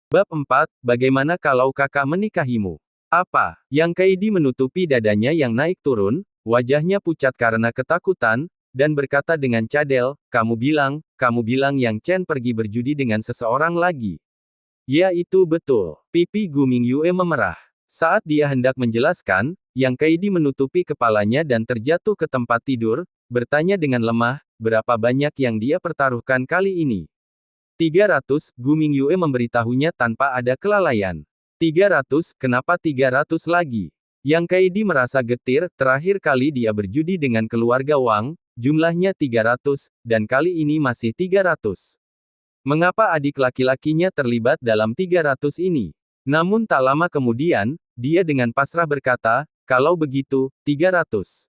Bab 4, bagaimana kalau kakak menikahimu? Apa? Yang Kaidi menutupi dadanya yang naik turun, wajahnya pucat karena ketakutan, dan berkata dengan cadel, kamu bilang Yang Chen pergi berjudi dengan seseorang lagi. Ya itu betul. Pipi Gu Mingyue memerah. Saat dia hendak menjelaskan, Yang Kaidi menutupi kepalanya dan terjatuh ke tempat tidur, bertanya dengan lemah, berapa banyak yang dia pertaruhkan kali ini? 300, Gu Mingyue memberitahunya tanpa ada kelalaian. 300, kenapa 300 lagi? Yang Kaidi merasa getir, terakhir kali dia berjudi dengan keluarga Wang, jumlahnya 300, dan kali ini masih 300. Mengapa adik laki-lakinya terlibat dalam 300 ini? Namun tak lama kemudian, dia dengan pasrah berkata, kalau begitu, 300.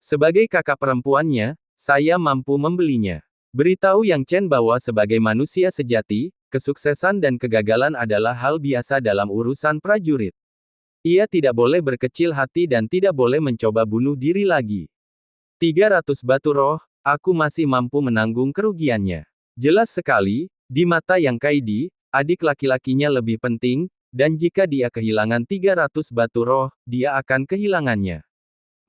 Sebagai kakak perempuannya, saya mampu membelinya. Beritahu Yang Chen bahwa sebagai manusia sejati, kesuksesan dan kegagalan adalah hal biasa dalam urusan prajurit. Ia tidak boleh berkecil hati dan tidak boleh mencoba bunuh diri lagi. 300 batu roh, aku masih mampu menanggung kerugiannya. Jelas sekali, di mata Yang Kaidi, adik laki-lakinya lebih penting, dan jika dia kehilangan 300 batu roh, dia akan kehilangannya.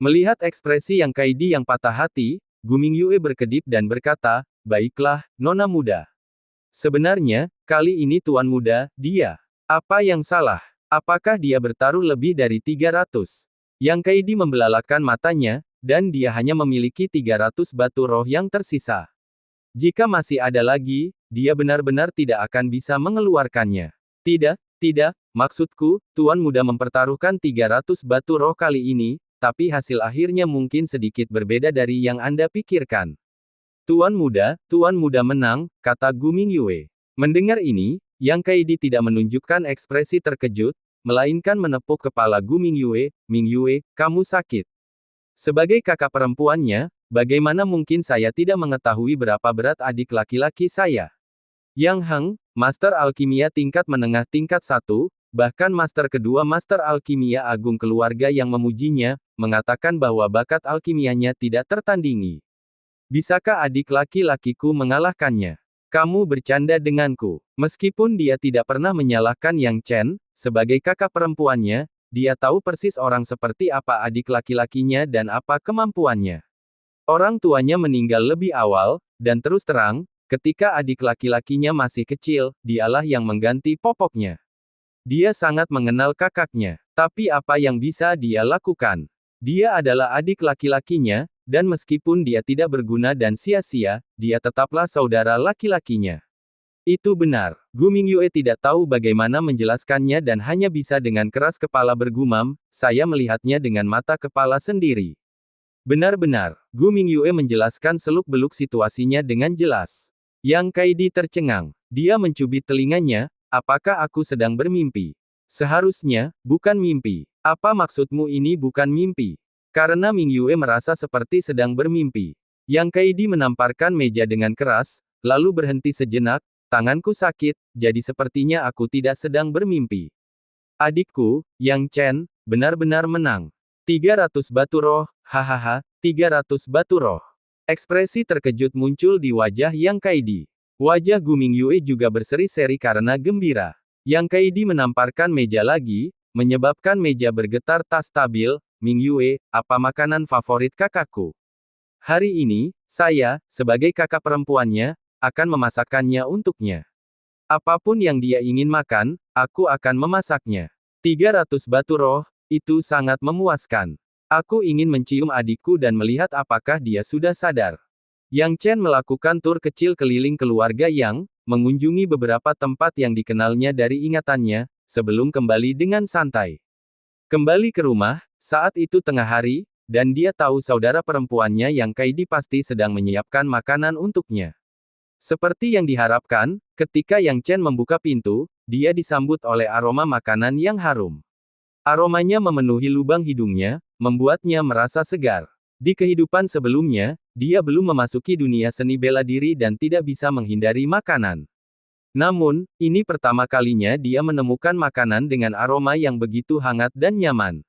Melihat ekspresi Yang Kaidi yang patah hati, Gu Mingyue berkedip dan berkata, baiklah, nona muda. Sebenarnya, kali ini tuan muda, dia. Apa yang salah? Apakah dia bertaruh lebih dari 300? Yang Kaidi membelalakan matanya, dan dia hanya memiliki 300 batu roh yang tersisa. Jika masih ada lagi, dia benar-benar tidak akan bisa mengeluarkannya. Tidak, maksudku, tuan muda mempertaruhkan 300 batu roh kali ini, tapi hasil akhirnya mungkin sedikit berbeda dari yang Anda pikirkan. Tuan muda menang, kata Gu Mingyue. Mendengar ini, Yang Kaidi tidak menunjukkan ekspresi terkejut, melainkan menepuk kepala Gu Mingyue, Mingyue, kamu sakit. Sebagai kakak perempuannya, bagaimana mungkin saya tidak mengetahui berapa berat adik laki-laki saya? Yang Heng, Master Alkimia tingkat menengah tingkat 1, bahkan Master kedua Master Alkimia Agung keluarga yang memujinya, mengatakan bahwa bakat alkimianya tidak tertandingi. Bisakah adik laki-lakiku mengalahkannya? Kamu bercanda denganku. Meskipun dia tidak pernah menyalahkan Yang Chen, sebagai kakak perempuannya, dia tahu persis orang seperti apa adik laki-lakinya dan apa kemampuannya. Orang tuanya meninggal lebih awal, dan terus terang, ketika adik laki-lakinya masih kecil, dialah yang mengganti popoknya. Dia sangat mengenal kakaknya. Tapi apa yang bisa dia lakukan? Dia adalah adik laki-lakinya, dan meskipun dia tidak berguna dan sia-sia, dia tetaplah saudara laki-lakinya. Itu benar. Gu Mingyue tidak tahu bagaimana menjelaskannya dan hanya bisa dengan keras kepala bergumam, saya melihatnya dengan mata kepala sendiri. Benar-benar, Gu Mingyue menjelaskan seluk-beluk situasinya dengan jelas. Yang Kaidi tercengang. Dia mencubit telinganya, apakah aku sedang bermimpi? Seharusnya, bukan mimpi. Apa maksudmu ini bukan mimpi? Karena Mingyue merasa seperti sedang bermimpi. Yang Kaidi menamparkan meja dengan keras, lalu berhenti sejenak, tanganku sakit, jadi sepertinya aku tidak sedang bermimpi. Adikku, Yang Chen, benar-benar menang. 300 batu roh, hahaha, 300 batu roh. Ekspresi terkejut muncul di wajah Yang Kaidi. Wajah Gu Mingyue juga berseri-seri karena gembira. Yang Kaidi menamparkan meja lagi, menyebabkan meja bergetar tak stabil. Mingyue, apa makanan favorit kakakku? Hari ini, saya, sebagai kakak perempuannya, akan memasakkannya untuknya. Apapun yang dia ingin makan, aku akan memasaknya. 300 batu roh, itu sangat memuaskan. Aku ingin mencium adikku dan melihat apakah dia sudah sadar. Yang Chen melakukan tur kecil keliling keluarga Yang, mengunjungi beberapa tempat yang dikenalnya dari ingatannya, sebelum kembali dengan santai. Kembali ke rumah, saat itu tengah hari, dan dia tahu saudara perempuannya Yang Kaidi pasti sedang menyiapkan makanan untuknya. Seperti yang diharapkan, ketika Yang Chen membuka pintu, dia disambut oleh aroma makanan yang harum. Aromanya memenuhi lubang hidungnya, membuatnya merasa segar. Di kehidupan sebelumnya, dia belum memasuki dunia seni bela diri dan tidak bisa menghindari makanan. Namun, ini pertama kalinya dia menemukan makanan dengan aroma yang begitu hangat dan nyaman.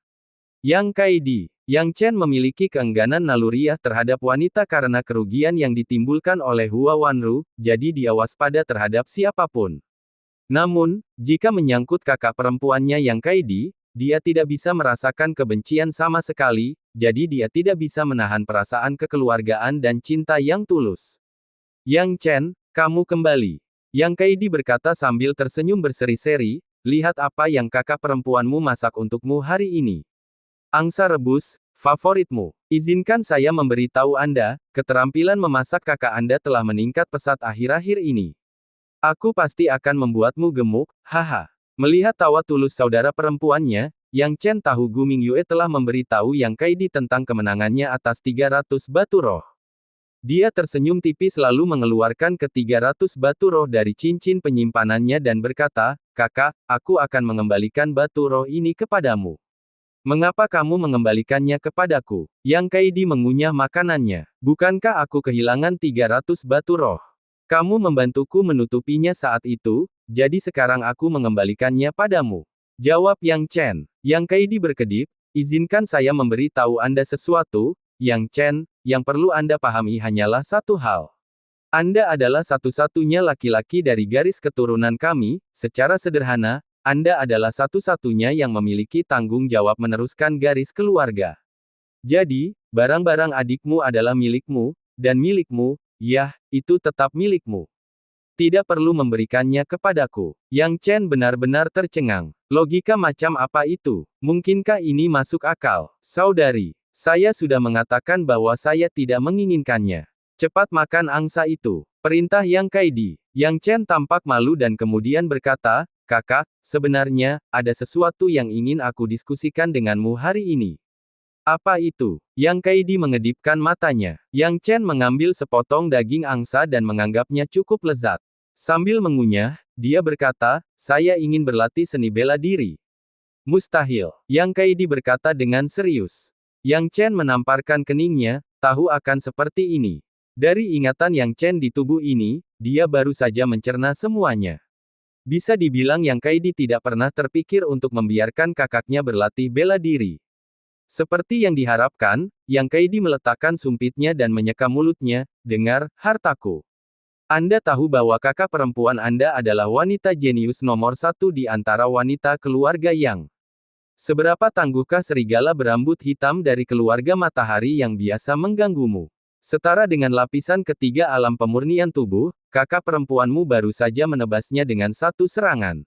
Yang Kaidi, Yang Chen memiliki keengganan naluriah terhadap wanita karena kerugian yang ditimbulkan oleh Hua Wanru, jadi dia waspada terhadap siapapun. Namun, jika menyangkut kakak perempuannya Yang Kaidi, dia tidak bisa merasakan kebencian sama sekali, jadi dia tidak bisa menahan perasaan kekeluargaan dan cinta yang tulus. Yang Chen, kamu kembali. Yang Kaidi berkata sambil tersenyum berseri-seri, lihat apa yang kakak perempuanmu masak untukmu hari ini. Angsa rebus, favoritmu. Izinkan saya memberitahu Anda, keterampilan memasak kakak Anda telah meningkat pesat akhir-akhir ini. Aku pasti akan membuatmu gemuk, haha. Melihat tawa tulus saudara perempuannya, Yang Chen tahu Gu Mingyue telah memberitahu Yang Kaidi tentang kemenangannya atas 300 batu roh. Dia tersenyum tipis lalu mengeluarkan ke-300 batu roh dari cincin penyimpanannya dan berkata, kakak, aku akan mengembalikan batu roh ini kepadamu. Mengapa kamu mengembalikannya kepadaku? Yang Kaidi mengunyah makanannya. Bukankah aku kehilangan 300 batu roh? Kamu membantuku menutupinya saat itu, jadi sekarang aku mengembalikannya padamu. Jawab Yang Chen. Yang Kaidi berkedip, izinkan saya memberi tahu Anda sesuatu, Yang Chen, yang perlu Anda pahami hanyalah satu hal. Anda adalah satu-satunya laki-laki dari garis keturunan kami, secara sederhana, Anda adalah satu-satunya yang memiliki tanggung jawab meneruskan garis keluarga. Jadi, barang-barang adikmu adalah milikmu, dan milikmu, yah, itu tetap milikmu. Tidak perlu memberikannya kepadaku. Yang Chen benar-benar tercengang. Logika macam apa itu? Mungkinkah ini masuk akal? Saudari, saya sudah mengatakan bahwa saya tidak menginginkannya. Cepat makan angsa itu. Perintah Yang Kaidi. Yang Chen tampak malu dan kemudian berkata, kakak, sebenarnya, ada sesuatu yang ingin aku diskusikan denganmu hari ini. Apa itu? Yang Kaidi mengedipkan matanya. Yang Chen mengambil sepotong daging angsa dan menganggapnya cukup lezat. Sambil mengunyah, dia berkata, saya ingin berlatih seni bela diri. Mustahil. Yang Kaidi berkata dengan serius. Yang Chen menamparkan keningnya, tahu akan seperti ini. Dari ingatan Yang Chen di tubuh ini, dia baru saja mencerna semuanya. Bisa dibilang Yang Kaidi tidak pernah terpikir untuk membiarkan kakaknya berlatih bela diri. Seperti yang diharapkan, Yang Kaidi meletakkan sumpitnya dan menyeka mulutnya, dengar, hartaku. Anda tahu bahwa kakak perempuan Anda adalah wanita jenius nomor satu di antara wanita keluarga Yang. Seberapa tangguhkah serigala berambut hitam dari keluarga matahari yang biasa mengganggumu? Setara dengan lapisan ketiga alam pemurnian tubuh, kakak perempuanmu baru saja menebasnya dengan satu serangan.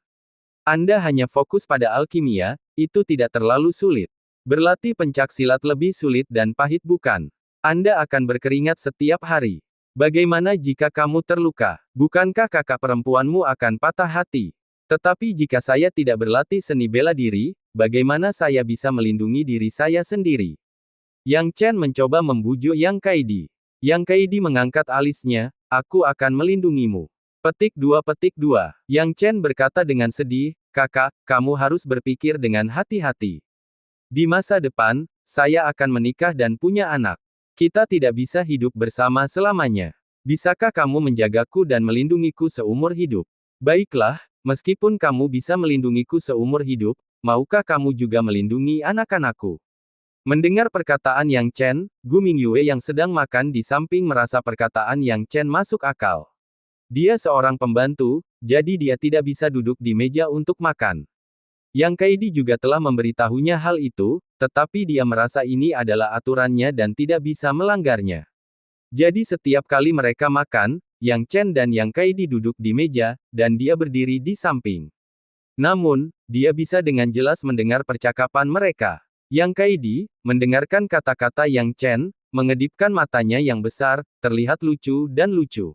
Anda hanya fokus pada alkimia, itu tidak terlalu sulit. Berlatih pencak silat lebih sulit dan pahit bukan? Anda akan berkeringat setiap hari. Bagaimana jika kamu terluka? Bukankah kakak perempuanmu akan patah hati? Tetapi jika saya tidak berlatih seni bela diri, bagaimana saya bisa melindungi diri saya sendiri? Yang Chen mencoba membujuk Yang Kaidi. Yang Kaidi mengangkat alisnya, aku akan melindungimu. Petik 2. Yang Chen berkata dengan sedih, kakak, kamu harus berpikir dengan hati-hati. Di masa depan, saya akan menikah dan punya anak. Kita tidak bisa hidup bersama selamanya. Bisakah kamu menjagaku dan melindungiku seumur hidup? Baiklah, meskipun kamu bisa melindungiku seumur hidup, maukah kamu juga melindungi anak-anakku? Mendengar perkataan Yang Chen, Gu Mingyue yang sedang makan di samping merasa perkataan Yang Chen masuk akal. Dia seorang pembantu, jadi dia tidak bisa duduk di meja untuk makan. Yang Kaidi juga telah memberitahunya hal itu, tetapi dia merasa ini adalah aturannya dan tidak bisa melanggarnya. Jadi setiap kali mereka makan, Yang Chen dan Yang Kaidi duduk di meja, dan dia berdiri di samping. Namun, dia bisa dengan jelas mendengar percakapan mereka. Yang Kaidi, mendengarkan kata-kata Yang Chen, mengedipkan matanya yang besar, terlihat lucu dan lucu.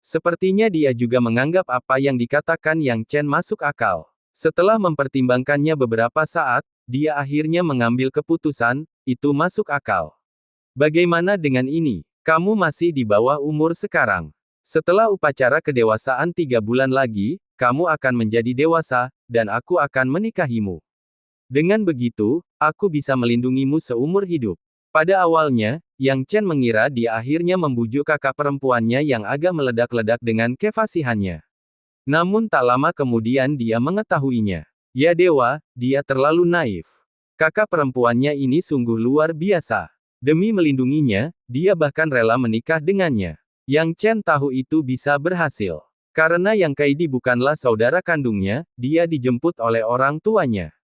Sepertinya dia juga menganggap apa yang dikatakan Yang Chen masuk akal. Setelah mempertimbangkannya beberapa saat, dia akhirnya mengambil keputusan, itu masuk akal. Bagaimana dengan ini? Kamu masih di bawah umur sekarang. Setelah upacara kedewasaan 3 bulan lagi, kamu akan menjadi dewasa, dan aku akan menikahimu. Dengan begitu, aku bisa melindungimu seumur hidup. Pada awalnya, Yang Chen mengira dia akhirnya membujuk kakak perempuannya yang agak meledak-ledak dengan kefasihannya. Namun tak lama kemudian dia mengetahuinya. Ya dewa, dia terlalu naif. Kakak perempuannya ini sungguh luar biasa. Demi melindunginya, dia bahkan rela menikah dengannya. Yang Chen tahu itu bisa berhasil. Karena Yang Kaidi bukanlah saudara kandungnya, dia dijemput oleh orang tuanya.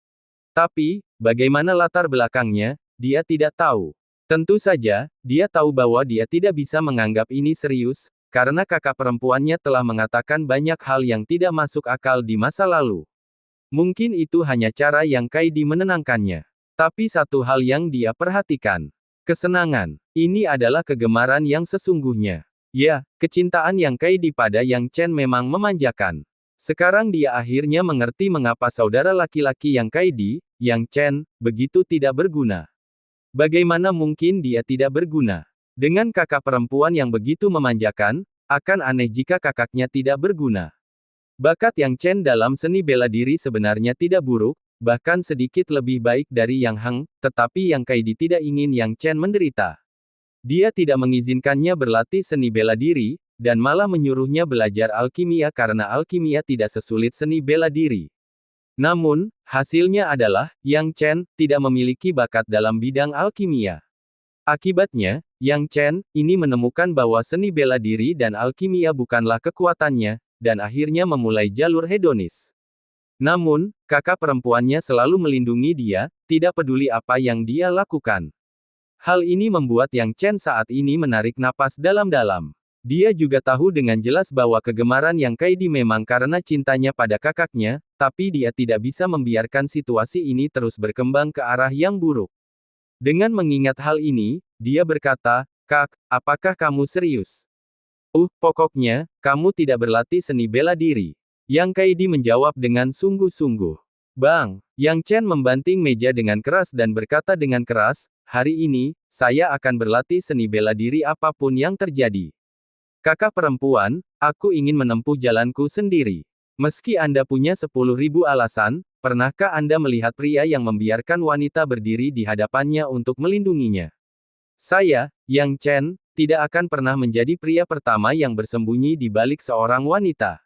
Tapi, bagaimana latar belakangnya, dia tidak tahu. Tentu saja, dia tahu bahwa dia tidak bisa menganggap ini serius, karena kakak perempuannya telah mengatakan banyak hal yang tidak masuk akal di masa lalu. Mungkin itu hanya cara Yang Kaidi menenangkannya. Tapi satu hal yang dia perhatikan. Kesenangan. Ini adalah kegemaran yang sesungguhnya. Ya, kecintaan Yang Kaidi pada Yang Chen memang memanjakan. Sekarang dia akhirnya mengerti mengapa saudara laki-laki Yang Kaidi, Yang Chen, begitu tidak berguna. Bagaimana mungkin dia tidak berguna? Dengan kakak perempuan yang begitu memanjakan, akan aneh jika kakaknya tidak berguna. Bakat Yang Chen dalam seni bela diri sebenarnya tidak buruk, bahkan sedikit lebih baik dari Yang Heng, tetapi Yang Kaidi tidak ingin Yang Chen menderita. Dia tidak mengizinkannya berlatih seni bela diri, dan malah menyuruhnya belajar alkimia karena alkimia tidak sesulit seni bela diri. Namun, hasilnya adalah, Yang Chen, tidak memiliki bakat dalam bidang alkimia. Akibatnya, Yang Chen, ini menemukan bahwa seni bela diri dan alkimia bukanlah kekuatannya, dan akhirnya memulai jalur hedonis. Namun, kakak perempuannya selalu melindungi dia, tidak peduli apa yang dia lakukan. Hal ini membuat Yang Chen saat ini menarik napas dalam-dalam. Dia juga tahu dengan jelas bahwa kegemaran Yang Kaidi memang karena cintanya pada kakaknya, tapi dia tidak bisa membiarkan situasi ini terus berkembang ke arah yang buruk. Dengan mengingat hal ini, dia berkata, "Kak, apakah kamu serius?" Pokoknya, kamu tidak berlatih seni bela diri." Yang Kaidi menjawab dengan sungguh-sungguh. "Bang!" Yang Chen membanting meja dengan keras dan berkata dengan keras, "Hari ini, saya akan berlatih seni bela diri apapun yang terjadi. Kakak perempuan, aku ingin menempuh jalanku sendiri. Meski Anda punya 10.000 alasan, pernahkah Anda melihat pria yang membiarkan wanita berdiri di hadapannya untuk melindunginya? Saya, Yang Chen, tidak akan pernah menjadi pria pertama yang bersembunyi di balik seorang wanita.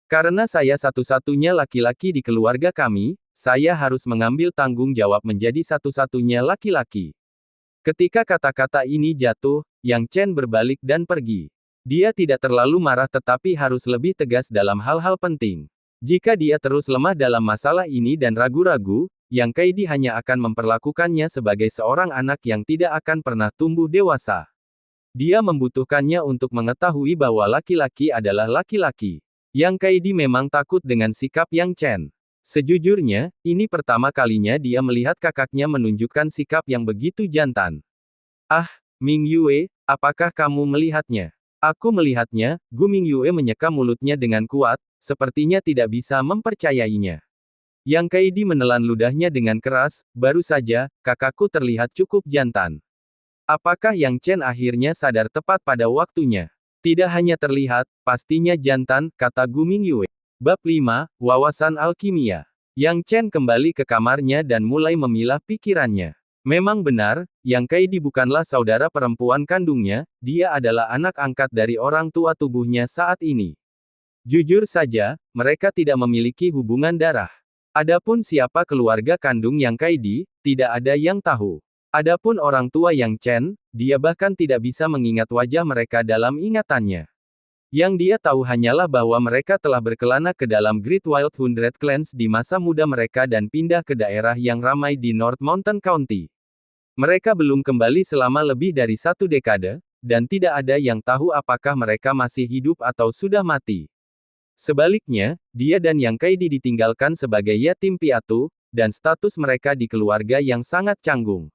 Karena saya satu-satunya laki-laki di keluarga kami, saya harus mengambil tanggung jawab menjadi satu-satunya laki-laki." Ketika kata-kata ini jatuh, Yang Chen berbalik dan pergi. Dia tidak terlalu marah tetapi harus lebih tegas dalam hal-hal penting. Jika dia terus lemah dalam masalah ini dan ragu-ragu, Yang Kaidi hanya akan memperlakukannya sebagai seorang anak yang tidak akan pernah tumbuh dewasa. Dia membutuhkannya untuk mengetahui bahwa laki-laki adalah laki-laki. Yang Kaidi memang takut dengan sikap Yang Chen. Sejujurnya, ini pertama kalinya dia melihat kakaknya menunjukkan sikap yang begitu jantan. Ming Yue, apakah kamu melihatnya? Aku melihatnya, Gu Ming Yue menyeka mulutnya dengan kuat, sepertinya tidak bisa mempercayainya. Yang Kaidi menelan ludahnya dengan keras, baru saja, kakakku terlihat cukup jantan. Apakah Yang Chen akhirnya sadar tepat pada waktunya? Tidak hanya terlihat, pastinya jantan, kata Gu Ming Yue. Bab 5, Wawasan Alkimia. Yang Chen kembali ke kamarnya dan mulai memilah pikirannya. Memang benar, Yang Kaidi bukanlah saudara perempuan kandungnya, dia adalah anak angkat dari orang tua tubuhnya saat ini. Jujur saja, mereka tidak memiliki hubungan darah. Adapun siapa keluarga kandung Yang Kaidi, tidak ada yang tahu. Adapun orang tua Yang Chen, dia bahkan tidak bisa mengingat wajah mereka dalam ingatannya. Yang dia tahu hanyalah bahwa mereka telah berkelana ke dalam Great Wild Hundred Clans di masa muda mereka dan pindah ke daerah yang ramai di North Mountain County. Mereka belum kembali selama lebih dari 1 dekade, dan tidak ada yang tahu apakah mereka masih hidup atau sudah mati. Sebaliknya, dia dan Yang Kaidi ditinggalkan sebagai yatim piatu, dan status mereka di keluarga yang sangat canggung.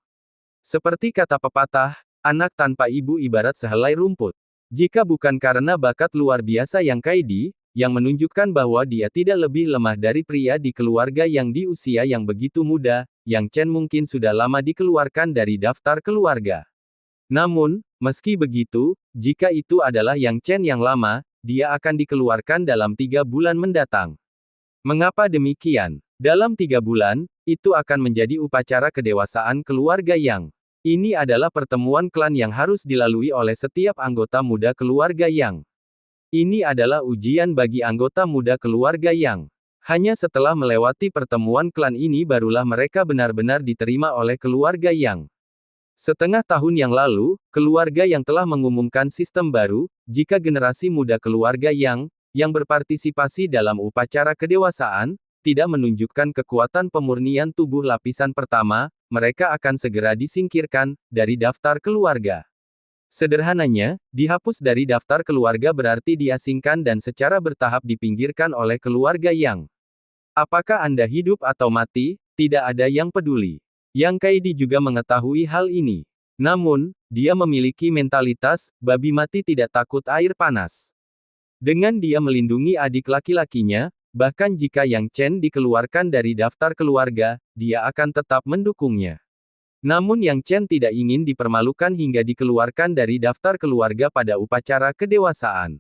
Seperti kata pepatah, anak tanpa ibu ibarat sehelai rumput. Jika bukan karena bakat luar biasa Yang Kaidi, yang menunjukkan bahwa dia tidak lebih lemah dari pria di keluarga yang di usia yang begitu muda, Yang Chen mungkin sudah lama dikeluarkan dari daftar keluarga. Namun, meski begitu, jika itu adalah Yang Chen yang lama, dia akan dikeluarkan dalam 3 bulan mendatang. Mengapa demikian? Dalam 3 bulan, itu akan menjadi upacara kedewasaan keluarga Yang. Ini adalah pertemuan klan yang harus dilalui oleh setiap anggota muda keluarga Yang. Ini adalah ujian bagi anggota muda keluarga Yang. Hanya setelah melewati pertemuan klan ini barulah mereka benar-benar diterima oleh keluarga Yang. Setengah tahun yang lalu, keluarga Yang telah mengumumkan sistem baru, jika generasi muda keluarga Yang, yang berpartisipasi dalam upacara kedewasaan, tidak menunjukkan kekuatan pemurnian tubuh lapisan pertama, mereka akan segera disingkirkan dari daftar keluarga. Sederhananya, dihapus dari daftar keluarga berarti diasingkan dan secara bertahap dipinggirkan oleh keluarga yang. Apakah Anda hidup atau mati, tidak ada yang peduli. Yang Kaidi juga mengetahui hal ini. Namun, dia memiliki mentalitas, babi mati tidak takut air panas. Dengan dia melindungi adik laki-lakinya, bahkan jika Yang Chen dikeluarkan dari daftar keluarga, dia akan tetap mendukungnya. Namun Yang Chen tidak ingin dipermalukan hingga dikeluarkan dari daftar keluarga pada upacara kedewasaan.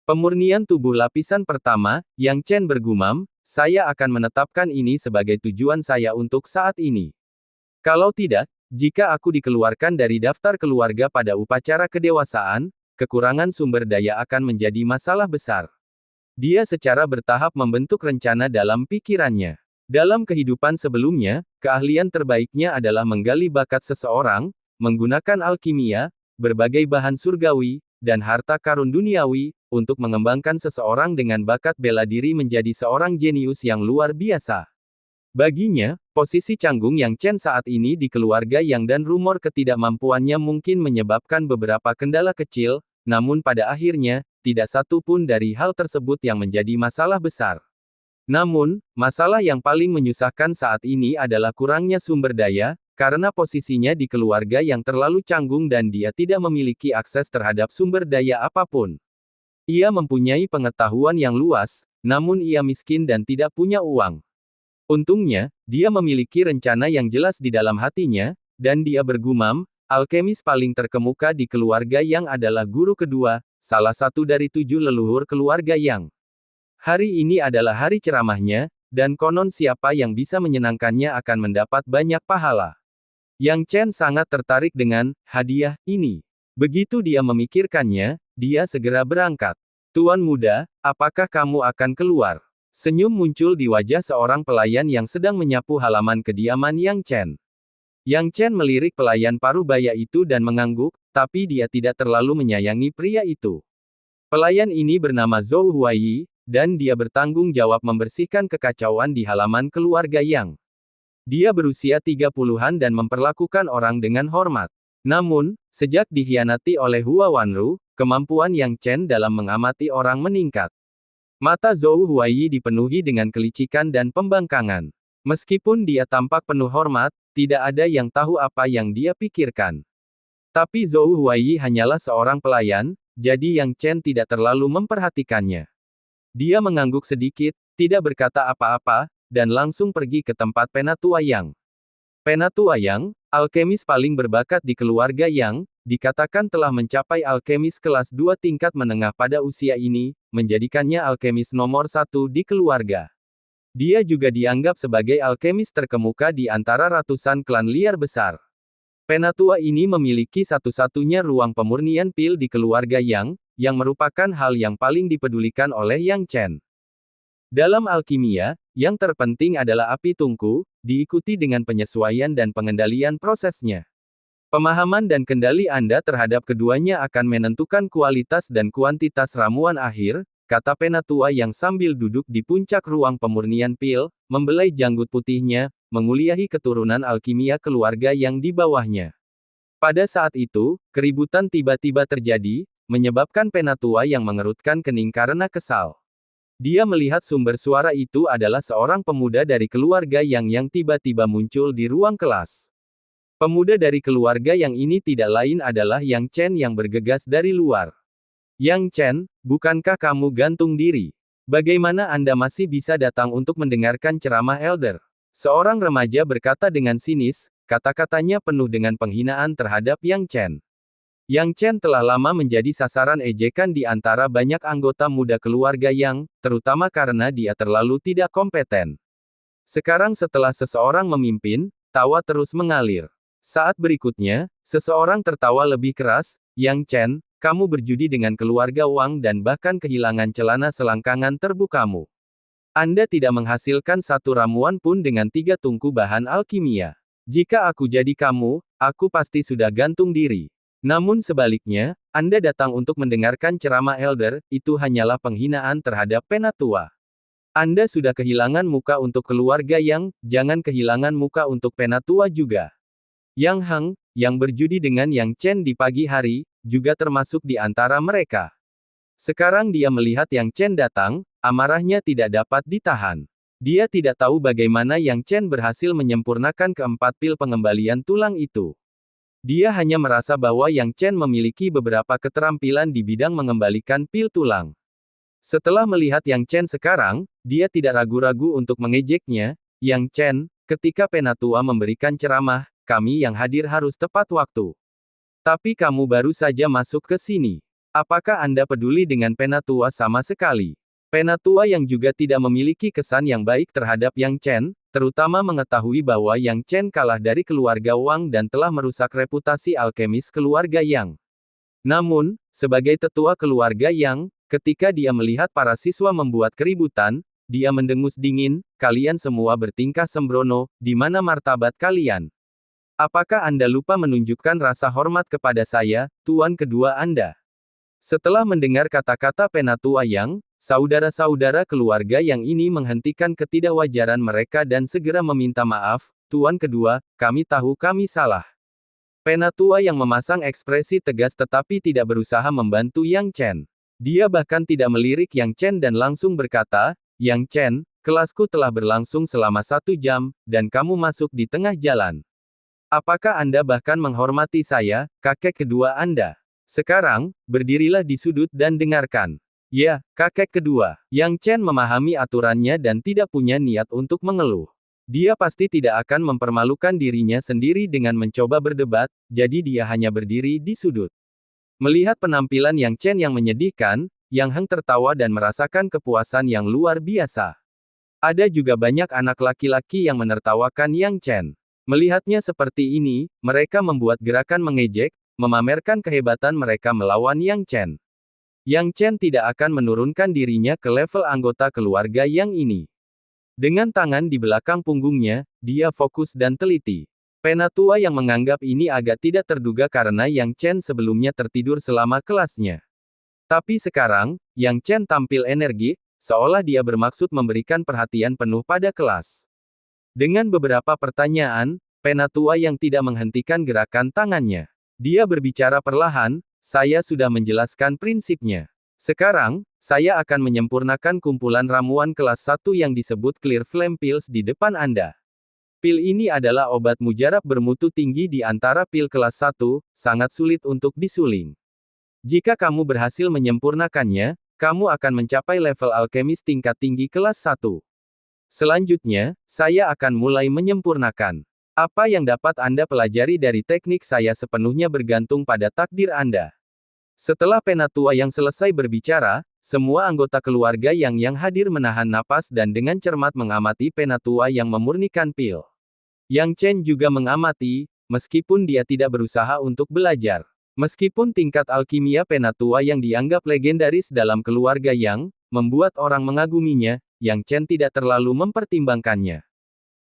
Pemurnian tubuh lapisan pertama, Yang Chen bergumam, saya akan menetapkan ini sebagai tujuan saya untuk saat ini. Kalau tidak, jika aku dikeluarkan dari daftar keluarga pada upacara kedewasaan, kekurangan sumber daya akan menjadi masalah besar. Dia secara bertahap membentuk rencana dalam pikirannya. Dalam kehidupan sebelumnya, keahlian terbaiknya adalah menggali bakat seseorang, menggunakan alkimia, berbagai bahan surgawi, dan harta karun duniawi, untuk mengembangkan seseorang dengan bakat bela diri menjadi seorang jenius yang luar biasa. Baginya, posisi canggung Yang Chen saat ini di keluarga Yang dan rumor ketidakmampuannya mungkin menyebabkan beberapa kendala kecil, namun pada akhirnya, tidak satu pun dari hal tersebut yang menjadi masalah besar. Namun, masalah yang paling menyusahkan saat ini adalah kurangnya sumber daya, karena posisinya di keluarga yang terlalu canggung dan dia tidak memiliki akses terhadap sumber daya apapun. Ia mempunyai pengetahuan yang luas, namun ia miskin dan tidak punya uang. Untungnya, dia memiliki rencana yang jelas di dalam hatinya, dan dia bergumam, alkemis paling terkemuka di keluarga Yang adalah guru kedua, salah satu dari 7 leluhur keluarga Yang. Hari ini adalah hari ceramahnya, dan konon siapa yang bisa menyenangkannya akan mendapat banyak pahala. Yang Chen sangat tertarik dengan hadiah ini. Begitu dia memikirkannya, dia segera berangkat. Tuan muda, apakah kamu akan keluar? Senyum muncul di wajah seorang pelayan yang sedang menyapu halaman kediaman Yang Chen. Yang Chen melirik pelayan parubaya itu dan mengangguk, tapi dia tidak terlalu menyayangi pria itu. Pelayan ini bernama Zhou Huaiyi, dan dia bertanggung jawab membersihkan kekacauan di halaman keluarga Yang. Dia berusia 30-an dan memperlakukan orang dengan hormat. Namun, sejak dikhianati oleh Hua Wanru, kemampuan Yang Chen dalam mengamati orang meningkat. Mata Zhou Huaiyi dipenuhi dengan kelicikan dan pembangkangan. Meskipun dia tampak penuh hormat, tidak ada yang tahu apa yang dia pikirkan. Tapi Zhou Huaiyi hanyalah seorang pelayan, jadi Yang Chen tidak terlalu memperhatikannya. Dia mengangguk sedikit, tidak berkata apa-apa, dan langsung pergi ke tempat Penatua Yang. Penatua Yang, alkemis paling berbakat di keluarga Yang, dikatakan telah mencapai alkemis kelas 2 tingkat menengah pada usia ini, menjadikannya alkemis nomor 1 di keluarga. Dia juga dianggap sebagai alkemis terkemuka di antara ratusan klan liar besar. Penatua ini memiliki satu-satunya ruang pemurnian pil di keluarga Yang, yang merupakan hal yang paling dipedulikan oleh Yang Chen. Dalam alkimia, yang terpenting adalah api tungku, diikuti dengan penyesuaian dan pengendalian prosesnya. Pemahaman dan kendali Anda terhadap keduanya akan menentukan kualitas dan kuantitas ramuan akhir, kata Penatua Yang sambil duduk di puncak ruang pemurnian pil, membelai janggut putihnya, menguliahi keturunan alkimia keluarga Yang di bawahnya. Pada saat itu, keributan tiba-tiba terjadi, menyebabkan Penatua Yang mengerutkan kening karena kesal. Dia melihat sumber suara itu adalah seorang pemuda dari keluarga yang tiba-tiba muncul di ruang kelas. Pemuda dari keluarga Yang ini tidak lain adalah Yang Chen yang bergegas dari luar. Yang Chen, bukankah kamu gantung diri? Bagaimana Anda masih bisa datang untuk mendengarkan ceramah elder? Seorang remaja berkata dengan sinis, kata-katanya penuh dengan penghinaan terhadap Yang Chen. Yang Chen telah lama menjadi sasaran ejekan di antara banyak anggota muda keluarga Yang, terutama karena dia terlalu tidak kompeten. Sekarang setelah seseorang memimpin, tawa terus mengalir. Saat berikutnya, seseorang tertawa lebih keras, Yang Chen, kamu berjudi dengan keluarga Wang dan bahkan kehilangan celana selangkangan terbukamu. Anda tidak menghasilkan satu ramuan pun dengan 3 tungku bahan alkimia. Jika aku jadi kamu, aku pasti sudah gantung diri. Namun sebaliknya, Anda datang untuk mendengarkan ceramah elder, itu hanyalah penghinaan terhadap penatua. Anda sudah kehilangan muka untuk keluarga Yang, jangan kehilangan muka untuk penatua juga. Yang Hang, yang berjudi dengan Yang Chen di pagi hari, juga termasuk di antara mereka. Sekarang dia melihat Yang Chen datang, amarahnya tidak dapat ditahan. Dia tidak tahu bagaimana Yang Chen berhasil menyempurnakan keempat pil pengembalian tulang itu. Dia hanya merasa bahwa Yang Chen memiliki beberapa keterampilan di bidang mengembalikan pil tulang. Setelah melihat Yang Chen sekarang, dia tidak ragu-ragu untuk mengejeknya. Yang Chen, ketika penatua memberikan ceramah, kami yang hadir harus tepat waktu. Tapi kamu baru saja masuk ke sini. Apakah Anda peduli dengan penatua sama sekali? Penatua yang juga tidak memiliki kesan yang baik terhadap Yang Chen, terutama mengetahui bahwa Yang Chen kalah dari keluarga Wang dan telah merusak reputasi alkemis keluarga Yang. Namun, sebagai tetua keluarga Yang, ketika dia melihat para siswa membuat keributan, dia mendengus dingin, kalian semua bertingkah sembrono, di mana martabat kalian? Apakah Anda lupa menunjukkan rasa hormat kepada saya, tuan kedua Anda? Setelah mendengar kata-kata penatua Yang, saudara-saudara keluarga Yang ini menghentikan ketidakwajaran mereka dan segera meminta maaf, tuan kedua, kami tahu kami salah. Penatua Yang memasang ekspresi tegas tetapi tidak berusaha membantu Yang Chen. Dia bahkan tidak melirik Yang Chen dan langsung berkata, Yang Chen, kelasku telah berlangsung selama 1 jam, dan kamu masuk di tengah jalan. Apakah Anda bahkan menghormati saya, kakek kedua Anda? Sekarang, berdirilah di sudut dan dengarkan. Ya, kakek kedua. Yang Chen memahami aturannya dan tidak punya niat untuk mengeluh. Dia pasti tidak akan mempermalukan dirinya sendiri dengan mencoba berdebat, jadi dia hanya berdiri di sudut. Melihat penampilan Yang Chen yang menyedihkan, Yang Heng tertawa dan merasakan kepuasan yang luar biasa. Ada juga banyak anak laki-laki yang menertawakan Yang Chen. Melihatnya seperti ini, mereka membuat gerakan mengejek, memamerkan kehebatan mereka melawan Yang Chen. Yang Chen tidak akan menurunkan dirinya ke level anggota keluarga Yang ini. Dengan tangan di belakang punggungnya, dia fokus dan teliti. Penatua yang menganggap ini agak tidak terduga karena Yang Chen sebelumnya tertidur selama kelasnya. Tapi sekarang, Yang Chen tampil energik, seolah dia bermaksud memberikan perhatian penuh pada kelas. Dengan beberapa pertanyaan, penatua yang tidak menghentikan gerakan tangannya. Dia berbicara perlahan, saya sudah menjelaskan prinsipnya. Sekarang, saya akan menyempurnakan kumpulan ramuan kelas 1 yang disebut Clear Flame Pills di depan Anda. Pil ini adalah obat mujarab bermutu tinggi di antara pil kelas 1, sangat sulit untuk disuling. Jika kamu berhasil menyempurnakannya, kamu akan mencapai level alkemis tingkat tinggi kelas 1. Selanjutnya, saya akan mulai menyempurnakan. Apa yang dapat Anda pelajari dari teknik saya sepenuhnya bergantung pada takdir Anda. Setelah penatua yang selesai berbicara, semua anggota keluarga yang hadir menahan napas dan dengan cermat mengamati penatua yang memurnikan pil. Yang Chen juga mengamati, meskipun dia tidak berusaha untuk belajar. Meskipun tingkat alkimia penatua yang dianggap legendaris dalam keluarga Yang, membuat orang mengaguminya, Yang Chen tidak terlalu mempertimbangkannya.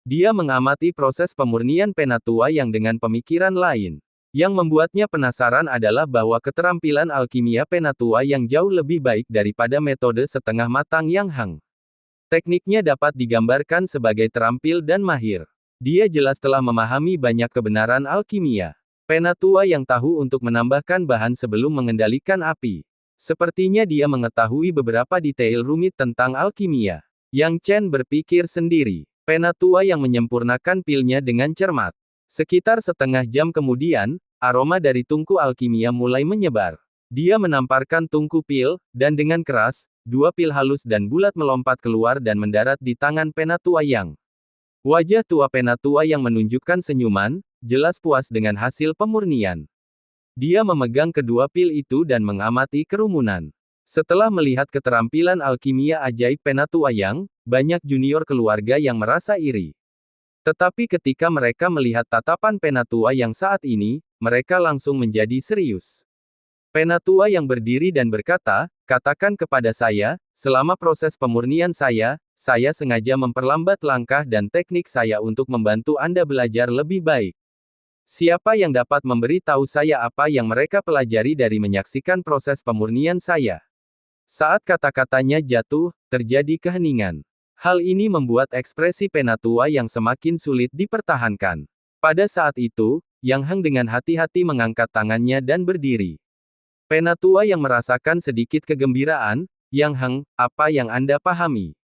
Dia mengamati proses pemurnian penatua yang dengan pemikiran lain. Yang membuatnya penasaran adalah bahwa keterampilan alkimia penatua yang jauh lebih baik daripada metode setengah matang Yang Hang. Tekniknya dapat digambarkan sebagai terampil dan mahir. Dia jelas telah memahami banyak kebenaran alkimia. Penatua yang tahu untuk menambahkan bahan sebelum mengendalikan api. Sepertinya dia mengetahui beberapa detail rumit tentang alkimia. Yang Chen berpikir sendiri. Penatua yang menyempurnakan pilnya dengan cermat. Sekitar setengah jam kemudian, aroma dari tungku alkimia mulai menyebar. Dia menamparkan tungku pil, dan dengan keras, 2 pil halus dan bulat melompat keluar dan mendarat di tangan penatua Yang. Wajah tua penatua yang menunjukkan senyuman, jelas puas dengan hasil pemurnian. Dia memegang kedua pil itu dan mengamati kerumunan. Setelah melihat keterampilan alkimia ajaib penatua Yang, banyak junior keluarga yang merasa iri. Tetapi ketika mereka melihat tatapan penatua Yang saat ini, mereka langsung menjadi serius. Penatua Yang berdiri dan berkata, katakan kepada saya, selama proses pemurnian saya sengaja memperlambat langkah dan teknik saya untuk membantu Anda belajar lebih baik. Siapa yang dapat memberi tahu saya apa yang mereka pelajari dari menyaksikan proses pemurnian saya? Saat kata-katanya jatuh, terjadi keheningan. Hal ini membuat ekspresi Penatua yang semakin sulit dipertahankan. Pada saat itu, Yang Heng dengan hati-hati mengangkat tangannya dan berdiri. Penatua yang merasakan sedikit kegembiraan, Yang Heng, apa yang Anda pahami?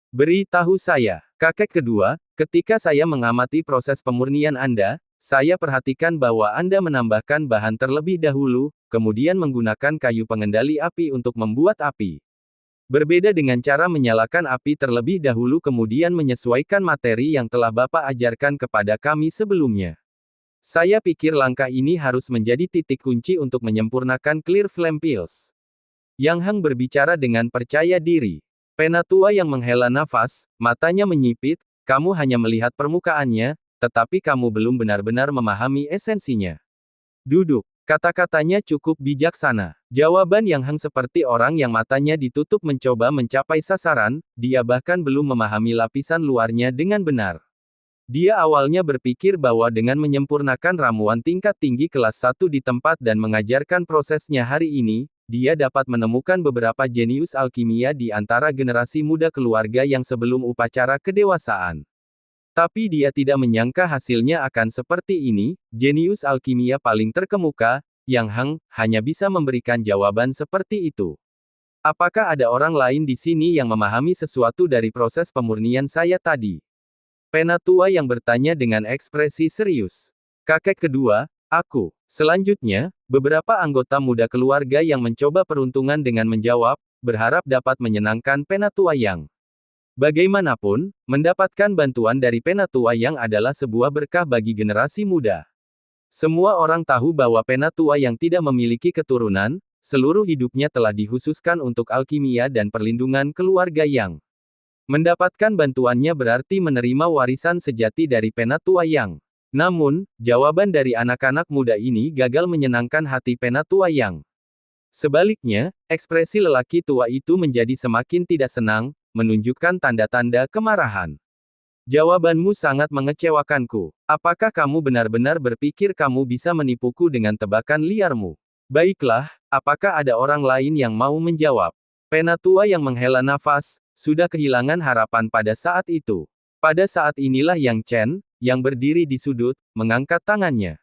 Beritahu saya, kakek kedua, ketika saya mengamati proses pemurnian Anda, saya perhatikan bahwa Anda menambahkan bahan terlebih dahulu, kemudian menggunakan kayu pengendali api untuk membuat api. Berbeda dengan cara menyalakan api terlebih dahulu kemudian menyesuaikan materi yang telah Bapak ajarkan kepada kami sebelumnya. Saya pikir langkah ini harus menjadi titik kunci untuk menyempurnakan Clear Flame Pills. Yang Heng berbicara dengan percaya diri. Penatua yang menghela nafas, matanya menyipit, kamu hanya melihat permukaannya, tetapi kamu belum benar-benar memahami esensinya. Duduk. Kata-katanya cukup bijaksana. Jawaban Yang Heng seperti orang yang matanya ditutup mencoba mencapai sasaran, dia bahkan belum memahami lapisan luarnya dengan benar. Dia awalnya berpikir bahwa dengan menyempurnakan ramuan tingkat tinggi kelas 1 di tempat dan mengajarkan prosesnya hari ini, dia dapat menemukan beberapa jenius alkimia di antara generasi muda keluarga yang sebelum upacara kedewasaan. Tapi dia tidak menyangka hasilnya akan seperti ini, jenius alkimia paling terkemuka, Yang Heng, hanya bisa memberikan jawaban seperti itu. Apakah ada orang lain di sini yang memahami sesuatu dari proses pemurnian saya tadi? Penatua yang bertanya dengan ekspresi serius. Kakek kedua, aku. Selanjutnya, beberapa anggota muda keluarga yang mencoba peruntungan dengan menjawab, berharap dapat menyenangkan Penatua Yang. Bagaimanapun, mendapatkan bantuan dari Penatua Yang adalah sebuah berkah bagi generasi muda. Semua orang tahu bahwa Penatua Yang tidak memiliki keturunan, seluruh hidupnya telah dikhususkan untuk alkimia dan perlindungan keluarga Yang. Mendapatkan bantuannya berarti menerima warisan sejati dari Penatua Yang. Namun, jawaban dari anak-anak muda ini gagal menyenangkan hati Penatua Yang. Sebaliknya, ekspresi lelaki tua itu menjadi semakin tidak senang, menunjukkan tanda-tanda kemarahan. Jawabanmu sangat mengecewakanku. Apakah kamu benar-benar berpikir kamu bisa menipuku dengan tebakan liarmu? Baiklah, apakah ada orang lain yang mau menjawab? Penatua yang menghela nafas, sudah kehilangan harapan pada saat itu. Pada saat inilah Yang Chen, yang berdiri di sudut, mengangkat tangannya.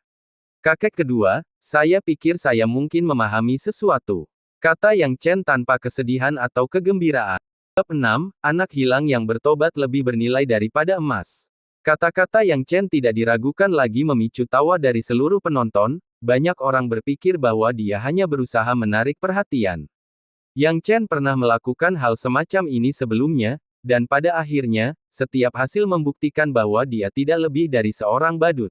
Kakek kedua, saya pikir saya mungkin memahami sesuatu. Kata Yang Chen tanpa kesedihan atau kegembiraan. Bab 6, anak hilang yang bertobat lebih bernilai daripada emas. Kata-kata Yang Chen tidak diragukan lagi memicu tawa dari seluruh penonton, banyak orang berpikir bahwa dia hanya berusaha menarik perhatian. Yang Chen pernah melakukan hal semacam ini sebelumnya, dan pada akhirnya, setiap hasil membuktikan bahwa dia tidak lebih dari seorang badut.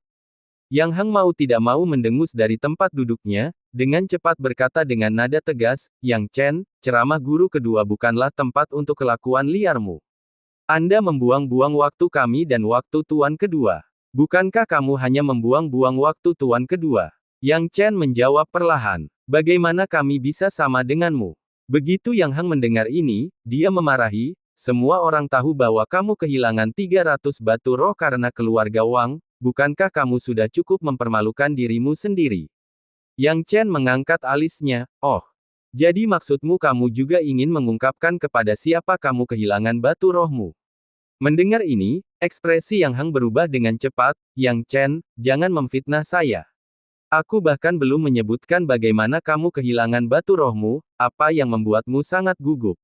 Yang Heng mau tidak mau mendengus dari tempat duduknya, dengan cepat berkata dengan nada tegas, Yang Chen, ceramah guru kedua bukanlah tempat untuk kelakuan liarmu. Anda membuang-buang waktu kami dan waktu tuan kedua. Bukankah kamu hanya membuang-buang waktu tuan kedua? Yang Chen menjawab perlahan. Bagaimana kami bisa sama denganmu? Begitu Yang Heng mendengar ini, dia memarahi, semua orang tahu bahwa kamu kehilangan 300 batu roh karena keluarga Wang, bukankah kamu sudah cukup mempermalukan dirimu sendiri? Yang Chen mengangkat alisnya, oh. Jadi maksudmu kamu juga ingin mengungkapkan kepada siapa kamu kehilangan batu rohmu? Mendengar ini, ekspresi Yang Heng berubah dengan cepat, Yang Chen, jangan memfitnah saya. Aku bahkan belum menyebutkan bagaimana kamu kehilangan batu rohmu, apa yang membuatmu sangat gugup.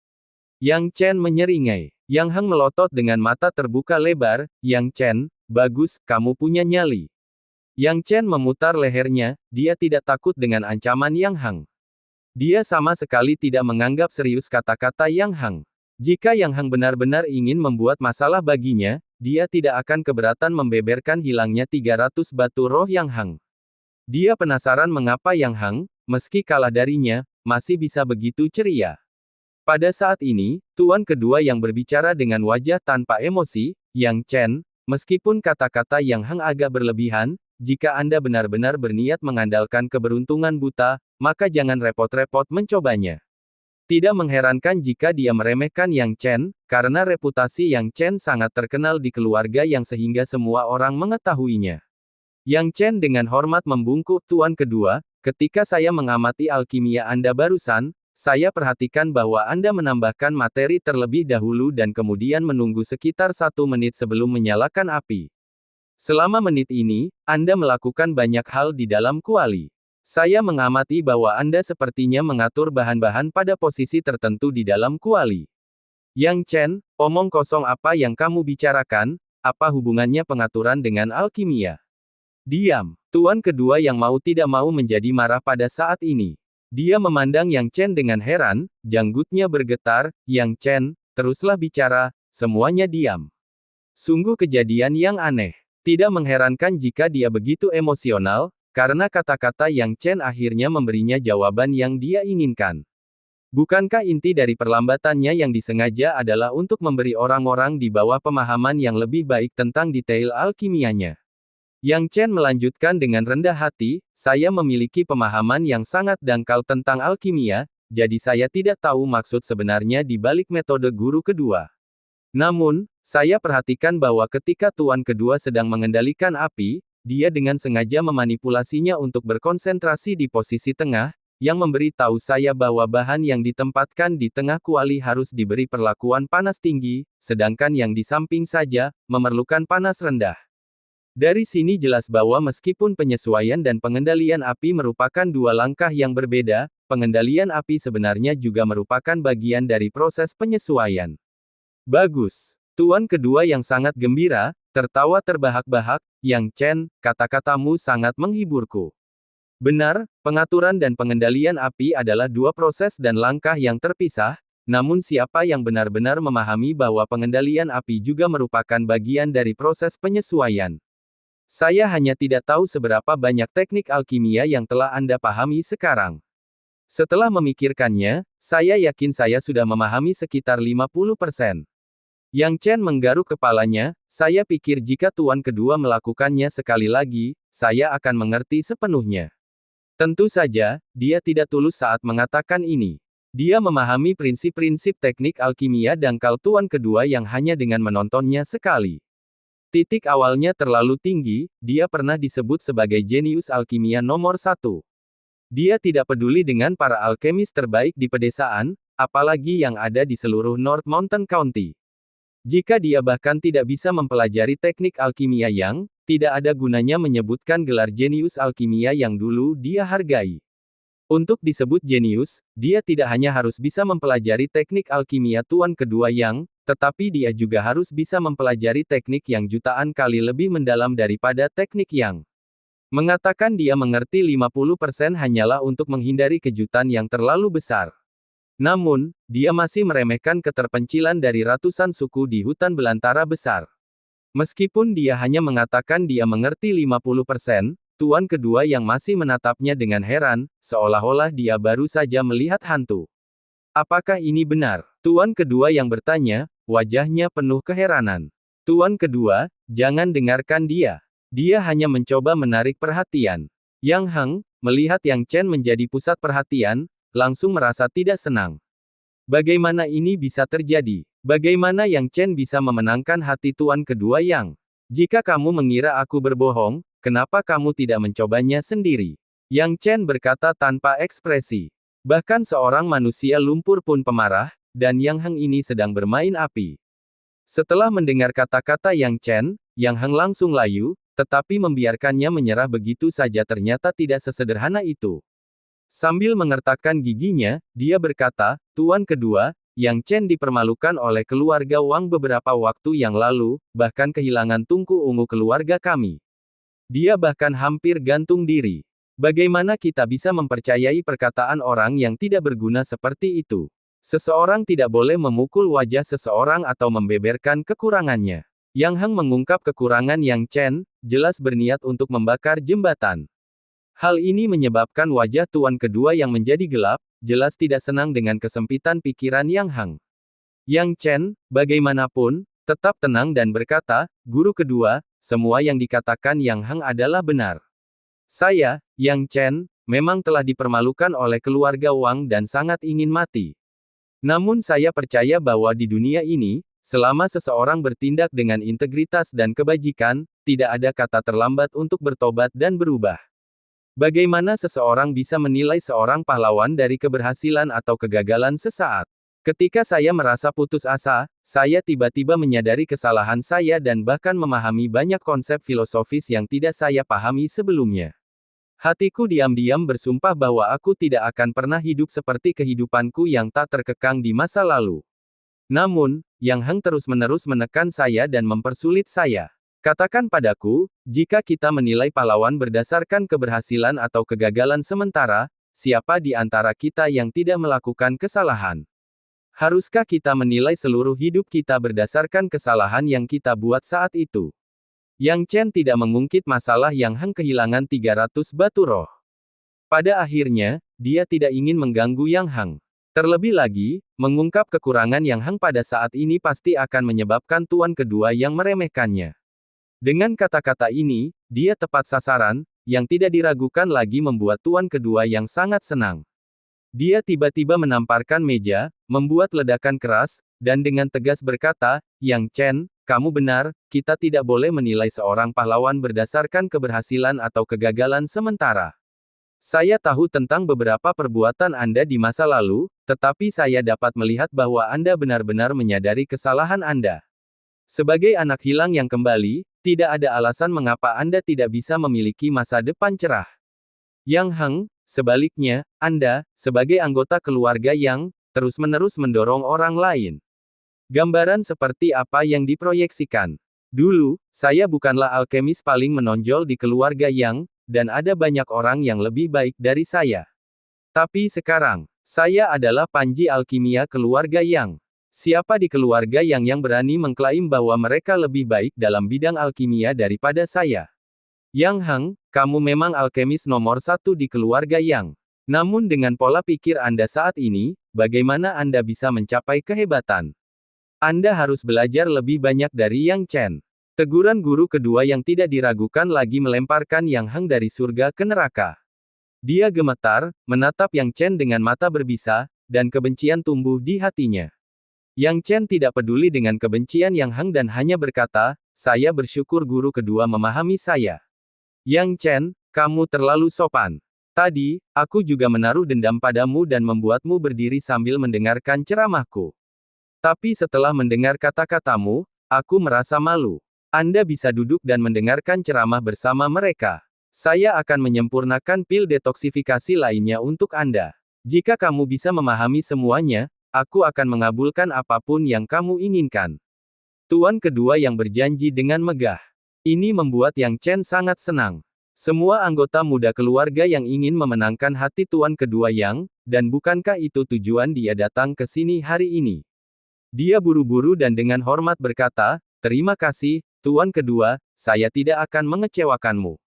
Yang Chen menyeringai. Yang Heng melotot dengan mata terbuka lebar, Yang Chen, bagus, kamu punya nyali. Yang Chen memutar lehernya, dia tidak takut dengan ancaman Yang Heng. Dia sama sekali tidak menganggap serius kata-kata Yang Heng. Jika Yang Heng benar-benar ingin membuat masalah baginya, dia tidak akan keberatan membeberkan hilangnya 300 batu roh Yang Heng. Dia penasaran mengapa Yang Heng, meski kalah darinya, masih bisa begitu ceria. Pada saat ini, tuan kedua yang berbicara dengan wajah tanpa emosi, Yang Chen, meskipun kata-kata Yang Heng agak berlebihan, jika Anda benar-benar berniat mengandalkan keberuntungan buta, maka jangan repot-repot mencobanya. Tidak mengherankan jika dia meremehkan Yang Chen, karena reputasi Yang Chen sangat terkenal di keluarga yang sehingga semua orang mengetahuinya. Yang Chen dengan hormat membungkuk. Tuan kedua, ketika saya mengamati alkimia Anda barusan, saya perhatikan bahwa Anda menambahkan materi terlebih dahulu dan kemudian menunggu sekitar 1 menit sebelum menyalakan api. Selama menit ini, Anda melakukan banyak hal di dalam kuali. Saya mengamati bahwa Anda sepertinya mengatur bahan-bahan pada posisi tertentu di dalam kuali. Yang Chen, omong kosong apa yang kamu bicarakan, apa hubungannya pengaturan dengan alkimia? Diam. Tuan kedua yang mau tidak mau menjadi marah pada saat ini. Dia memandang Yang Chen dengan heran, janggutnya bergetar. Yang Chen, teruslah bicara, semuanya diam. Sungguh kejadian yang aneh. Tidak mengherankan jika dia begitu emosional, karena kata-kata Yang Chen akhirnya memberinya jawaban yang dia inginkan. Bukankah inti dari perlambatannya yang disengaja adalah untuk memberi orang-orang di bawah pemahaman yang lebih baik tentang detail alkimianya? Yang Chen melanjutkan dengan rendah hati, saya memiliki pemahaman yang sangat dangkal tentang alkimia, jadi saya tidak tahu maksud sebenarnya di balik metode guru kedua. Namun, saya perhatikan bahwa ketika tuan kedua sedang mengendalikan api, dia dengan sengaja memanipulasinya untuk berkonsentrasi di posisi tengah, yang memberi tahu saya bahwa bahan yang ditempatkan di tengah kuali harus diberi perlakuan panas tinggi, sedangkan yang di samping saja, memerlukan panas rendah. Dari sini jelas bahwa meskipun penyesuaian dan pengendalian api merupakan dua langkah yang berbeda, pengendalian api sebenarnya juga merupakan bagian dari proses penyesuaian. Bagus. Tuan kedua yang sangat gembira, tertawa terbahak-bahak. Yang Chen, kata-katamu sangat menghiburku. Benar, pengaturan dan pengendalian api adalah dua proses dan langkah yang terpisah, namun siapa yang benar-benar memahami bahwa pengendalian api juga merupakan bagian dari proses penyesuaian? Saya hanya tidak tahu seberapa banyak teknik alkimia yang telah Anda pahami sekarang. Setelah memikirkannya, saya yakin saya sudah memahami sekitar 50%. Yang Chen menggaruk kepalanya, saya pikir jika tuan kedua melakukannya sekali lagi, saya akan mengerti sepenuhnya. Tentu saja, dia tidak tulus saat mengatakan ini. Dia memahami prinsip-prinsip teknik alkimia dangkal tuan kedua yang hanya dengan menontonnya sekali. Titik awalnya terlalu tinggi, dia pernah disebut sebagai jenius alkimia nomor 1. Dia tidak peduli dengan para alkemis terbaik di pedesaan, apalagi yang ada di seluruh North Mountain County. Jika dia bahkan tidak bisa mempelajari teknik alkimia yang, tidak ada gunanya menyebutkan gelar jenius alkimia yang dulu dia hargai. Untuk disebut jenius, dia tidak hanya harus bisa mempelajari teknik alkimia tuan kedua yang, tetapi dia juga harus bisa mempelajari teknik yang jutaan kali lebih mendalam daripada teknik yang. Mengatakan dia mengerti 50% hanyalah untuk menghindari kejutan yang terlalu besar. Namun, dia masih meremehkan keterpencilan dari ratusan suku di hutan belantara besar. Meskipun dia hanya mengatakan dia mengerti 50%, tuan kedua yang masih menatapnya dengan heran, seolah-olah dia baru saja melihat hantu. Apakah ini benar? Tuan kedua yang bertanya, wajahnya penuh keheranan. Tuan kedua, jangan dengarkan dia. Dia hanya mencoba menarik perhatian. Yang Heng, melihat Yang Chen menjadi pusat perhatian, langsung merasa tidak senang. Bagaimana ini bisa terjadi? Bagaimana Yang Chen bisa memenangkan hati tuan kedua Yang? Jika kamu mengira aku berbohong, kenapa kamu tidak mencobanya sendiri? Yang Chen berkata tanpa ekspresi. Bahkan seorang manusia lumpur pun pemarah, dan Yang Heng ini sedang bermain api. Setelah mendengar kata-kata Yang Chen, Yang Heng langsung layu, tetapi membiarkannya menyerah begitu saja ternyata tidak sesederhana itu. Sambil mengertakkan giginya, dia berkata, Tuan kedua, Yang Chen dipermalukan oleh keluarga Wang beberapa waktu yang lalu, bahkan kehilangan tungku ungu keluarga kami. Dia bahkan hampir gantung diri. Bagaimana kita bisa mempercayai perkataan orang yang tidak berguna seperti itu? Seseorang tidak boleh memukul wajah seseorang atau membeberkan kekurangannya. Yang Heng mengungkap kekurangan Yang Chen, jelas berniat untuk membakar jembatan. Hal ini menyebabkan wajah tuan kedua yang menjadi gelap, jelas tidak senang dengan kesempitan pikiran Yang Heng. Yang Chen, bagaimanapun, tetap tenang dan berkata, guru kedua, semua yang dikatakan Yang Heng adalah benar. Saya, Yang Chen, memang telah dipermalukan oleh keluarga Wang dan sangat ingin mati. Namun saya percaya bahwa di dunia ini, selama seseorang bertindak dengan integritas dan kebajikan, tidak ada kata terlambat untuk bertobat dan berubah. Bagaimana seseorang bisa menilai seorang pahlawan dari keberhasilan atau kegagalan sesaat? Ketika saya merasa putus asa, saya tiba-tiba menyadari kesalahan saya dan bahkan memahami banyak konsep filosofis yang tidak saya pahami sebelumnya. Hatiku diam-diam bersumpah bahwa aku tidak akan pernah hidup seperti kehidupanku yang tak terkekang di masa lalu. Namun, Yang Heng terus-menerus menekan saya dan mempersulit saya. Katakan padaku, jika kita menilai pahlawan berdasarkan keberhasilan atau kegagalan sementara, siapa di antara kita yang tidak melakukan kesalahan? Haruskah kita menilai seluruh hidup kita berdasarkan kesalahan yang kita buat saat itu? Yang Chen tidak mengungkit masalah Yang Heng kehilangan 300 batu roh. Pada akhirnya, dia tidak ingin mengganggu Yang Heng. Terlebih lagi, mengungkap kekurangan Yang Heng pada saat ini pasti akan menyebabkan tuan kedua yang meremehkannya. Dengan kata-kata ini, dia tepat sasaran, yang tidak diragukan lagi membuat tuan kedua yang sangat senang. Dia tiba-tiba menamparkan meja, membuat ledakan keras, dan dengan tegas berkata, Yang Chen, kamu benar, kita tidak boleh menilai seorang pahlawan berdasarkan keberhasilan atau kegagalan sementara. Saya tahu tentang beberapa perbuatan Anda di masa lalu, tetapi saya dapat melihat bahwa Anda benar-benar menyadari kesalahan Anda. Sebagai anak hilang yang kembali, tidak ada alasan mengapa Anda tidak bisa memiliki masa depan cerah. Yang Heng, sebaliknya, Anda, sebagai anggota keluarga yang terus-menerus mendorong orang lain. Gambaran seperti apa yang diproyeksikan. Dulu, saya bukanlah alkemis paling menonjol di keluarga Yang, dan ada banyak orang yang lebih baik dari saya. Tapi sekarang, saya adalah panji alkimia keluarga Yang. Siapa di keluarga yang berani mengklaim bahwa mereka lebih baik dalam bidang alkimia daripada saya? Yang Heng, kamu memang alkemis nomor satu di keluarga Yang. Namun dengan pola pikir Anda saat ini, bagaimana Anda bisa mencapai kehebatan? Anda harus belajar lebih banyak dari Yang Chen. Teguran guru kedua yang tidak diragukan lagi melemparkan Yang Heng dari surga ke neraka. Dia gemetar, menatap Yang Chen dengan mata berbisa, dan kebencian tumbuh di hatinya. Yang Chen tidak peduli dengan kebencian Yang Heng dan hanya berkata, saya bersyukur guru kedua memahami saya. Yang Chen, kamu terlalu sopan. Tadi, aku juga menaruh dendam padamu dan membuatmu berdiri sambil mendengarkan ceramahku. Tapi setelah mendengar kata-katamu, aku merasa malu. Anda bisa duduk dan mendengarkan ceramah bersama mereka. Saya akan menyempurnakan pil detoksifikasi lainnya untuk Anda. Jika kamu bisa memahami semuanya, aku akan mengabulkan apapun yang kamu inginkan. Tuan kedua yang berjanji dengan megah. Ini membuat Yang Chen sangat senang. Semua anggota muda keluarga yang ingin memenangkan hati tuan kedua Yang, dan bukankah itu tujuan dia datang ke sini hari ini? Dia buru-buru dan dengan hormat berkata, terima kasih, tuan kedua, saya tidak akan mengecewakanmu.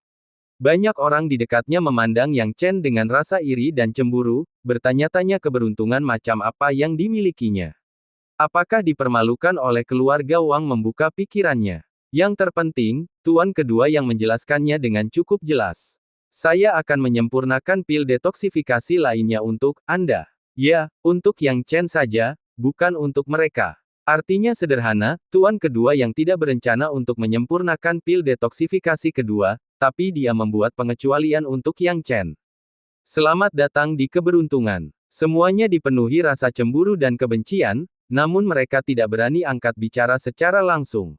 Banyak orang di dekatnya memandang Yang Chen dengan rasa iri dan cemburu, bertanya-tanya keberuntungan macam apa yang dimilikinya. Apakah dipermalukan oleh keluarga Wang membuka pikirannya? Yang terpenting, tuan kedua yang menjelaskannya dengan cukup jelas. Saya akan menyempurnakan pil detoksifikasi lainnya untuk Anda. Ya, untuk Yang Chen saja, bukan untuk mereka. Artinya sederhana, tuan kedua yang tidak berencana untuk menyempurnakan pil detoksifikasi kedua, tapi dia membuat pengecualian untuk Yang Chen. Selamat datang di keberuntungan. Semuanya dipenuhi rasa cemburu dan kebencian, namun mereka tidak berani angkat bicara secara langsung.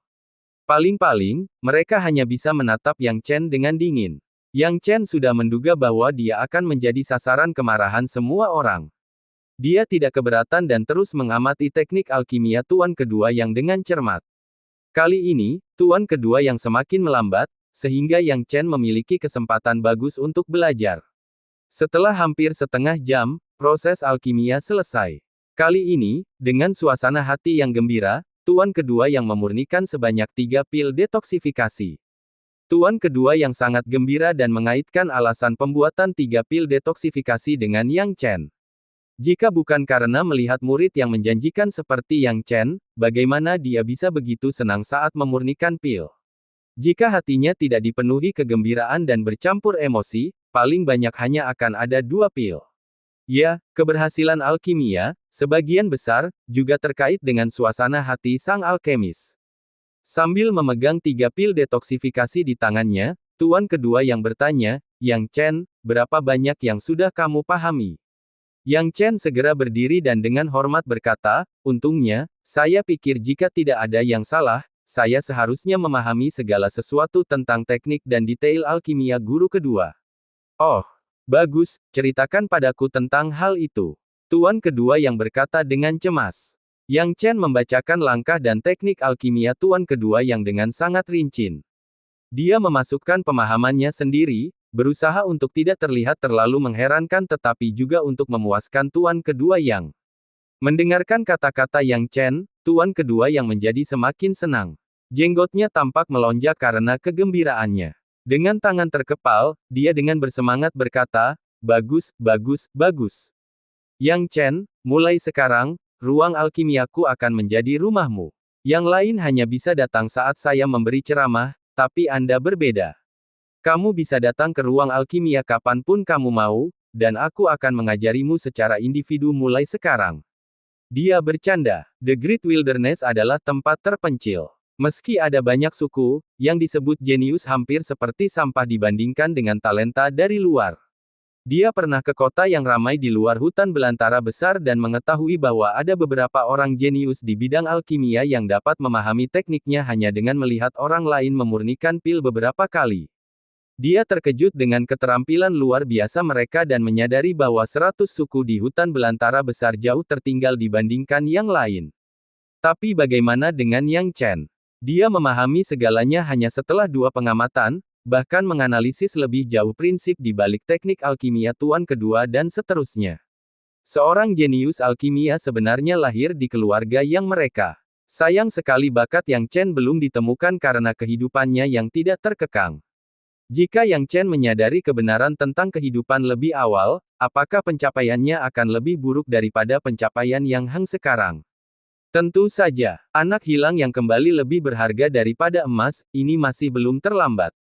Paling-paling, mereka hanya bisa menatap Yang Chen dengan dingin. Yang Chen sudah menduga bahwa dia akan menjadi sasaran kemarahan semua orang. Dia tidak keberatan dan terus mengamati teknik alkimia tuan kedua yang dengan cermat. Kali ini, tuan kedua yang semakin melambat, sehingga Yang Chen memiliki kesempatan bagus untuk belajar. Setelah hampir setengah jam, proses alkimia selesai. Kali ini, dengan suasana hati yang gembira, tuan kedua yang memurnikan sebanyak 3 pil detoksifikasi. Tuan kedua yang sangat gembira dan mengaitkan alasan pembuatan 3 pil detoksifikasi dengan Yang Chen. Jika bukan karena melihat murid yang menjanjikan seperti Yang Chen, bagaimana dia bisa begitu senang saat memurnikan pil? Jika hatinya tidak dipenuhi kegembiraan dan bercampur emosi, paling banyak hanya akan ada 2 pil. Ya, keberhasilan alkimia, sebagian besar, juga terkait dengan suasana hati sang alkemis. Sambil memegang 3 pil detoksifikasi di tangannya, tuan kedua yang bertanya, Yang Chen, berapa banyak yang sudah kamu pahami? Yang Chen segera berdiri dan dengan hormat berkata, untungnya, saya pikir jika tidak ada yang salah, saya seharusnya memahami segala sesuatu tentang teknik dan detail alkimia guru kedua. Oh, bagus, ceritakan padaku tentang hal itu. Tuan kedua yang berkata dengan cemas. Yang Chen membacakan langkah dan teknik alkimia tuan kedua yang dengan sangat rinci. Dia memasukkan pemahamannya sendiri, berusaha untuk tidak terlihat terlalu mengherankan tetapi juga untuk memuaskan tuan kedua yang. Mendengarkan kata-kata Yang Chen, tuan kedua yang menjadi semakin senang. Jenggotnya tampak melonjak karena kegembiraannya. Dengan tangan terkepal, dia dengan bersemangat berkata, bagus, bagus, bagus. Yang Chen, mulai sekarang, ruang alkimiaku akan menjadi rumahmu. Yang lain hanya bisa datang saat saya memberi ceramah, tapi Anda berbeda. Kamu bisa datang ke ruang alkimia kapanpun kamu mau, dan aku akan mengajarimu secara individu mulai sekarang. Dia bercanda. The Great Wilderness adalah tempat terpencil. Meski ada banyak suku, yang disebut jenius hampir seperti sampah dibandingkan dengan talenta dari luar. Dia pernah ke kota yang ramai di luar hutan belantara besar dan mengetahui bahwa ada beberapa orang jenius di bidang alkimia yang dapat memahami tekniknya hanya dengan melihat orang lain memurnikan pil beberapa kali. Dia terkejut dengan keterampilan luar biasa mereka dan menyadari bahwa 100 suku di hutan belantara besar jauh tertinggal dibandingkan yang lain. Tapi bagaimana dengan Yang Chen? Dia memahami segalanya hanya setelah 2 pengamatan, bahkan menganalisis lebih jauh prinsip di balik teknik alkimia tuan kedua dan seterusnya. Seorang jenius alkimia sebenarnya lahir di keluarga yang mereka. Sayang sekali bakat Yang Chen belum ditemukan karena kehidupannya yang tidak terkekang. Jika Yang Chen menyadari kebenaran tentang kehidupan lebih awal, apakah pencapaiannya akan lebih buruk daripada pencapaian Yang Heng sekarang? Tentu saja, anak hilang yang kembali lebih berharga daripada emas, ini masih belum terlambat.